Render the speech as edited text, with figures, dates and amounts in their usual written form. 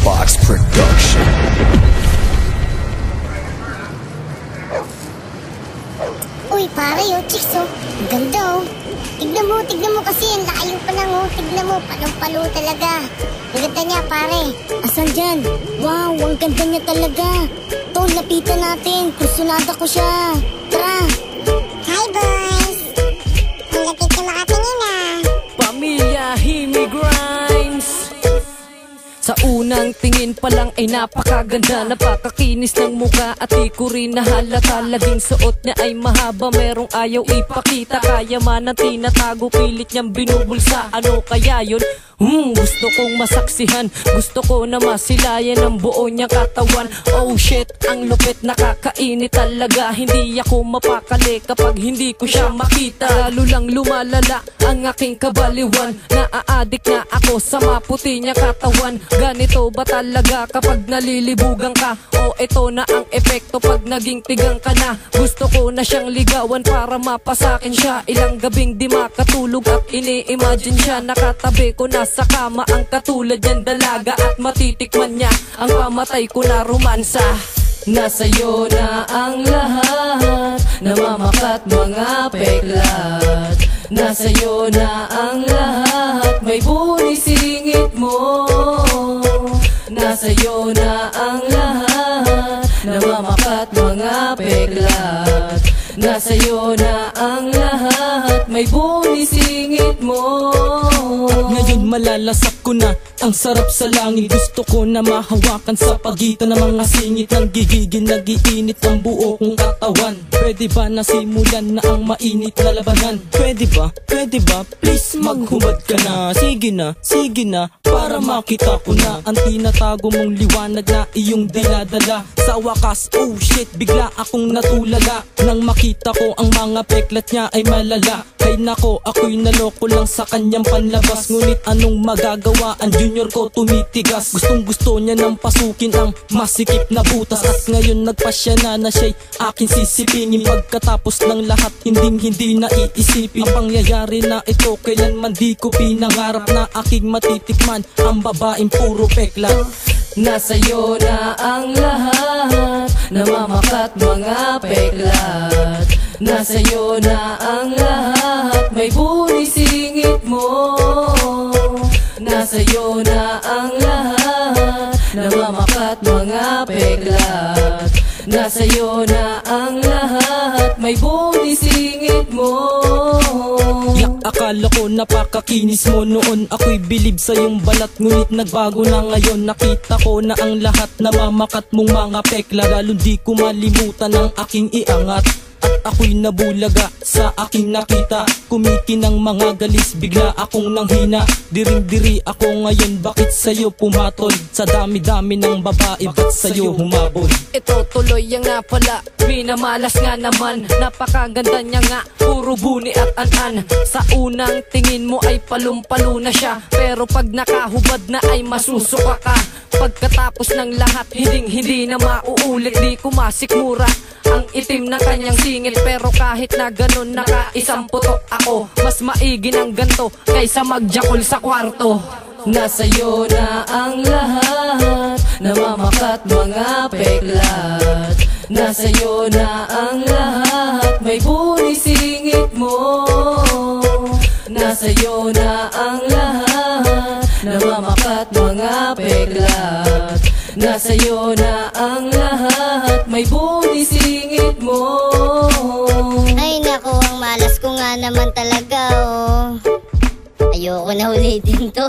Box Production. Uy pare, yung chicks oh, ganda oh. Tignan mo kasi, ang layo pa lang oh. Tignan mo, palong-palo talaga. Ang ganda niya pare. Asan dyan? Wow, ang ganda niya talaga. To, lapitan natin, kursunada ko siya. Tara. Hi boys, ang lapit na makatingin ah. Pamilya Himi Grimes. Sa unang tingin pa lang ay napakaganda, napakakinis ng muka at di ko rin nahalata. Laging suot niya ay mahaba, merong ayaw ipakita. Kaya man ang tinatago, pilit niyang binubulsa. Ano kaya yun? Gusto kong masaksihan, gusto ko na masilayan ang buo niyang katawan. Oh shit, ang lupit, nakakainit talaga. Hindi ako mapakali kapag hindi ko siya makita. Lalo lang lumalala ang aking kabaliwan. Naaadik na ako sa maputi niya katawan. Ganito ba talaga kapag nalilibugan ka? O ito na ang epekto pag naging tigang ka na. Gusto ko na siyang ligawan para mapasakin siya. Ilang gabing di makatulog at ini-imagine siya. Nakatabi ko na sa kama ang katulad niyang dalaga. At matitikman niya ang pamatay ko na romansa. Nasa'yo na ang lahat, namamakat mga peklat. Nasa'yo na ang lahat, may bunisingit mo. Nasa'yo na ang lahat, namamakat mga peklat. Nasa'yo na ang lahat, may bunisingit mo. At ngayon malalasap ko na ang sarap sa langit. Gusto ko na mahawakan sa pagitan ng mga singit. Nang gigigil, nagiinit ang buo kong katawan. Pwede ba nasimulan na ang mainit na labanan? Pwede ba? Pwede ba? Please maghubad ka na. Sige na, para makita ko na ang tinatago mong liwanag na iyong dinadala. Sa wakas, oh shit, bigla akong natulala nang makita ko ang mga peklat niya ay malala. Kay nako, ako'y naloko lang sa kanyang panlabas. Ngunit anong magagawa, ang junior ko tumitigas. Gustong gusto niya nang pasukin ang masikip na butas. At ngayon nagpasya na siya'y akin sisipingin. Pagkatapos ng lahat, hindi na iisipin ang pangyayari na ito. Kailanman di ko pinangarap na aking matitikman ang babaeng puro peklat. Nasa'yo na ang lahat, namamakat mga peklat. Nasa'yo na ang lahat, may bunisingit mo. Nasa'yo na ang lahat, namamakat mga peklat. Nasa'yo na ang lahat, may bunisingit mo. Akala ko napakakinis mo noon, ako'y bilib sa iyong balat. Ngunit nagbago na ngayon, nakita ko na ang lahat namamakat mong mga pekla. Lalo di ko malimutan ang aking iangat. At ako'y nabulaga sa aking nakita. Kumikinang mga galis, bigla akong nanghina. Diring-diri ako ngayon, bakit sa'yo pumatol? Sa dami-dami ng babae, ba't sa'yo humabol? Ito tuloy yang nga pala, minamalas nga naman. Napakaganda niya nga, puro buni at an-an. Sa unang tingin mo ay palum-palo na siya, pero pag nakahubad na ay masusuka ka. Pagkatapos ng lahat, hindi na mauulit. Di ko masikmura ang itim na kanyang singit. Pero kahit na ganun, nakaisang putok ako. Mas maigi ng ganto kaysa magjakol sa kwarto. Nasa'yo na ang lahat, namamakat mga peklat. Nasa'yo na ang lahat, may bunisingit mo. Nasa'yo na ang lahat, namamakat mga peklat. Nasa'yo na ang lahat, may bunisingit mo. Ay nako, ang malas ko nga naman talaga oh. Ayoko na ulitin to.